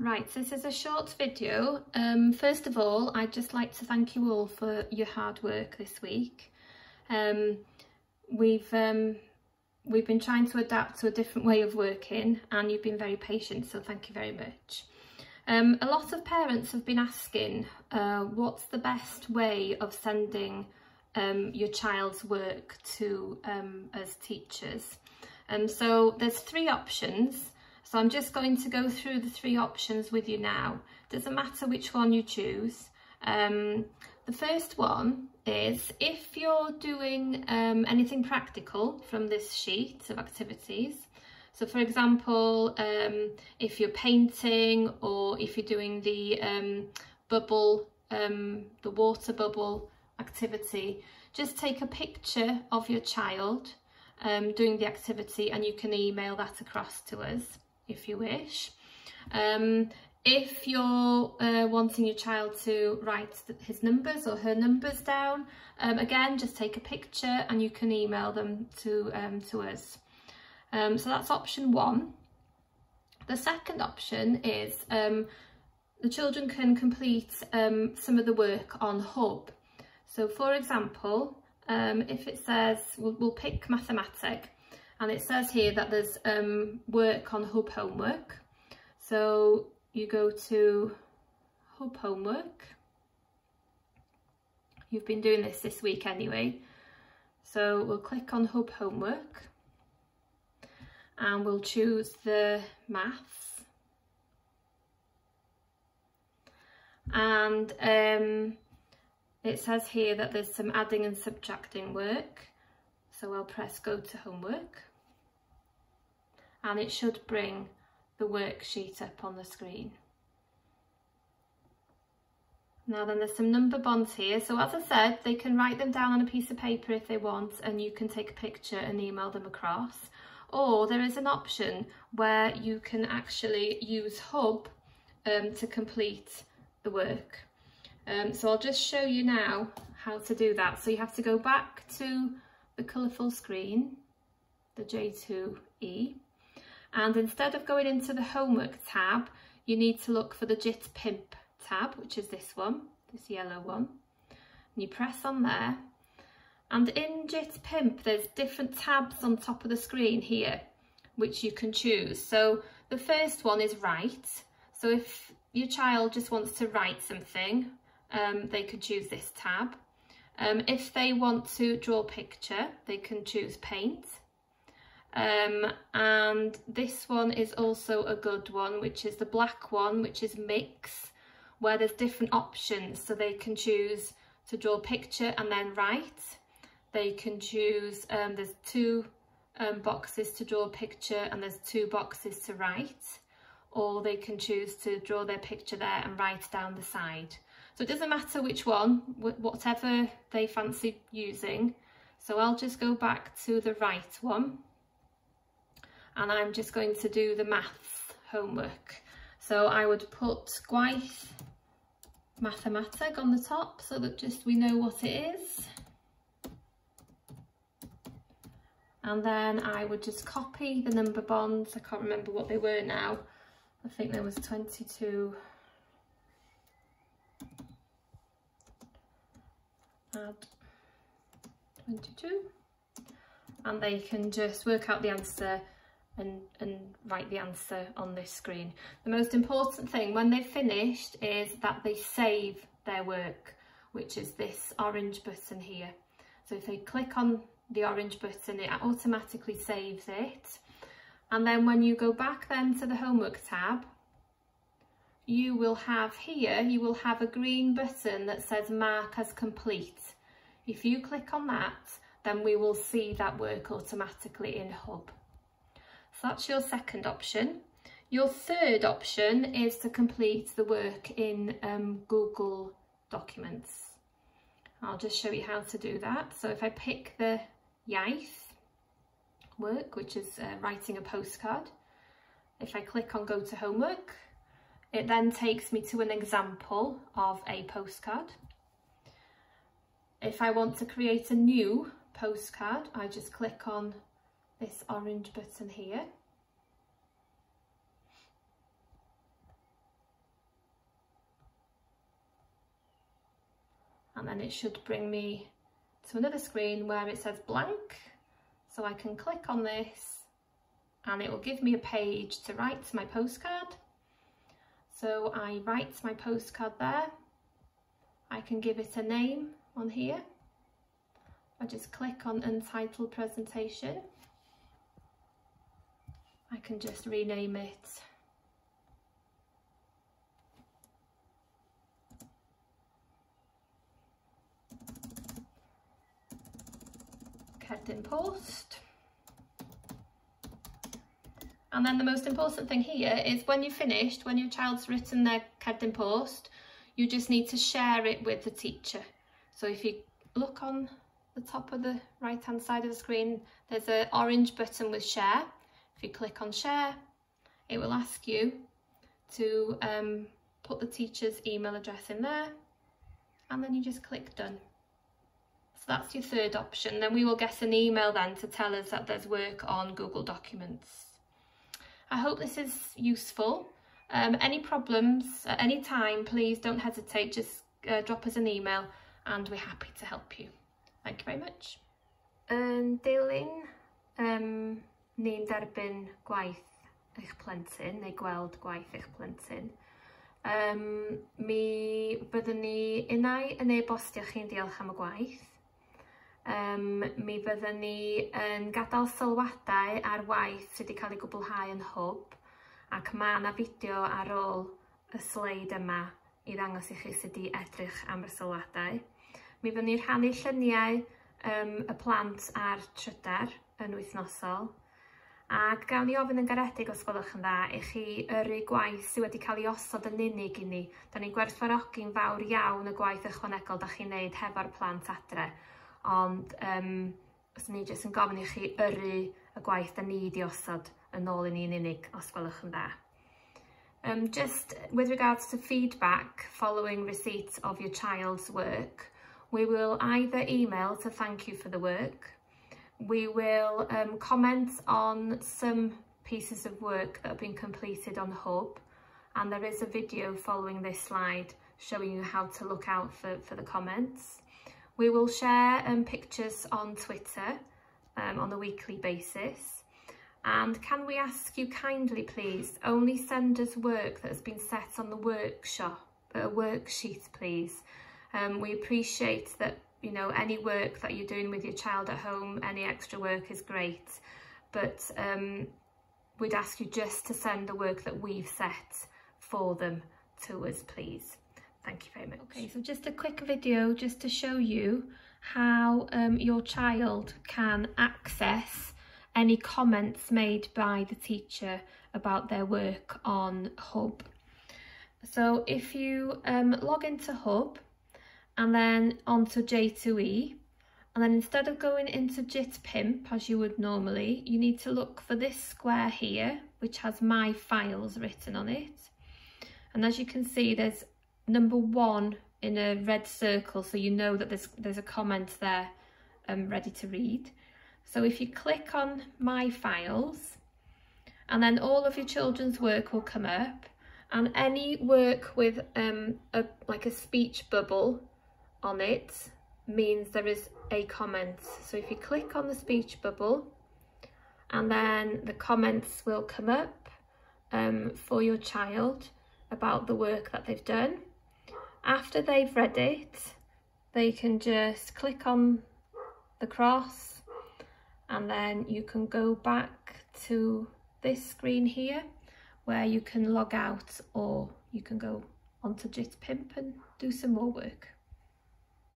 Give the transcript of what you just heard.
Right, so this is a short video. First of all, I'd just like to thank you all for your hard work this week. We've been trying to adapt to a different way of working and you've been very patient, so thank you very much. A lot of parents have been asking what's the best way of sending your child's work to as teachers. So there's three options. So I'm just going to go through the three options with you now. Doesn't matter which one you choose. The first one is if you're doing anything practical from this sheet of activities. So for example, if you're painting or if you're doing the bubble, the water bubble activity, just take a picture of your child doing the activity and you can email that across to us if you wish. If you're wanting your child to write his numbers or her numbers down, again, just take a picture and you can email them to us. So that's option one. The second option is the children can complete some of the work on Hub. So for example, if it says, we'll pick mathematics, and it says here that there's work on Hub homework. So you go to Hub homework. You've been doing this week anyway. So we'll click on Hub homework and we'll choose the maths. And it says here that there's some adding and subtracting work. So I'll press go to homework. And it should bring the worksheet up on the screen. Now then, there's some number bonds here. So as I said, they can write them down on a piece of paper if they want, and you can take a picture and email them across. Or there is an option where you can actually use Hub to complete the work. So I'll just show you now how to do that. So you have to go back to the colourful screen, the J2E. And instead of going into the homework tab, you need to look for the JIT Pimp tab, which is this one, this yellow one. And you press on there. And in JIT Pimp, there's different tabs on top of the screen here, which you can choose. So the first one is write. So if your child just wants to write something, they could choose this tab. If they want to draw a picture, they can choose paint. And this one is also a good one, which is the black one, which is mix, where there's different options. So they can choose to draw a picture and then write. They can choose, there's two boxes to draw a picture and there's two boxes to write. Or they can choose to draw their picture there and write down the side. So it doesn't matter which one, whatever they fancy using. So I'll just go back to the right one. And I'm just going to do the maths homework. So I would put Gwaith Mathematic on the top so that just we know what it is. And then I would just copy the number bonds. I can't remember what they were now. I think there was 22. Add 22. And they can just work out the answer and write the answer on this screen. The most important thing when they've finished is that they save their work, which is this orange button here. So if they click on the orange button, it automatically saves it. And then when you go back then to the homework tab, you will have here, you will have a green button that says mark as complete. If you click on that, then we will see that work automatically in Hub. So that's your second option. Your third option is to complete the work in Google Documents. I'll just show you how to do that. So if I pick the Iaith work, which is writing a postcard, if I click on go to homework, it then takes me to an example of a postcard. If I want to create a new postcard, I just click on this orange button here. and then it should bring me to another screen where it says blank. So I can click on this and it will give me a page to write my postcard. So I write my postcard there. I can give it a name on here. I just click on Untitled Presentation. I can just rename it Cerdyn Post. And then the most important thing here is when you're finished, when your child's written their Cerdyn Post, you just need to share it with the teacher. So if you look on the top of the right hand side of the screen, there's an orange button with share. If you click on share, it will ask you to put the teacher's email address in there, and then you just click done. So that's your third option. Then we will get an email then to tell us that there's work on Google Documents. I hope this is useful. Any problems at any time, please don't hesitate, just drop us an email and we're happy to help you. Thank you very much. Dilyn, ni'n derbyn gwaith eich plentyn, neu gweld gwaith eich plentyn. Mi byddwn ni unai yn e-bostio chi'n diolch am y gwaith. Mi byddwn ni yn gadael sylwadau ar waith sydd wedi cael ei gwblhau yn hwb, ac mae yna fideo ar ôl y sleid yma i ddangos i chi sut i edrych am y sylwadau. Mi fyddwn ni'n rhannu lluniau y plant a'r trydar yn wythnosol, ac gawn ni ofyn yn garedig os gwelwch yn dda i chi yrru gwaith sydd wedi cael ei osod yn unig i ni. Da ni'n gwerthfawrogi'n fawr iawn y gwaith ychwanegol da chi'n neud hefo'r plant adre, ond os ni jyst yn gofyn i chi yrru y gwaith da ni wedi osod yn ôl i ni'n unig os gwelwch yn dda. Just with regards to feedback following receipt of your child's work, we will either email to thank you for the work, we will comment on some pieces of work that have been completed on Hub, and there is a video following this slide showing you how to look out for the comments. We will share pictures on Twitter on a weekly basis. And can we ask you kindly, please, only send us work that has been set on the worksheet, please. We appreciate that, you know, any work that you're doing with your child at home, any extra work is great, but we'd ask you just to send the work that we've set for them to us, please. Thank you very much. Okay, so just a quick video just to show you how your child can access any comments made by the teacher about their work on Hub. So if you log into Hub and then onto J2E, and then instead of going into JIT-PIMP as you would normally, you need to look for this square here, which has My Files written on it. And as you can see, there's number 1 in a red circle, so you know that there's a comment there ready to read. So if you click on My Files, and then all of your children's work will come up, and any work with like a speech bubble on it means there is a comment. So if you click on the speech bubble, and then the comments will come up for your child about the work that they've done. After they've read it, they can just click on the cross, and then you can go back to this screen here where you can log out, or you can go onto JIT-PIMP and do some more work.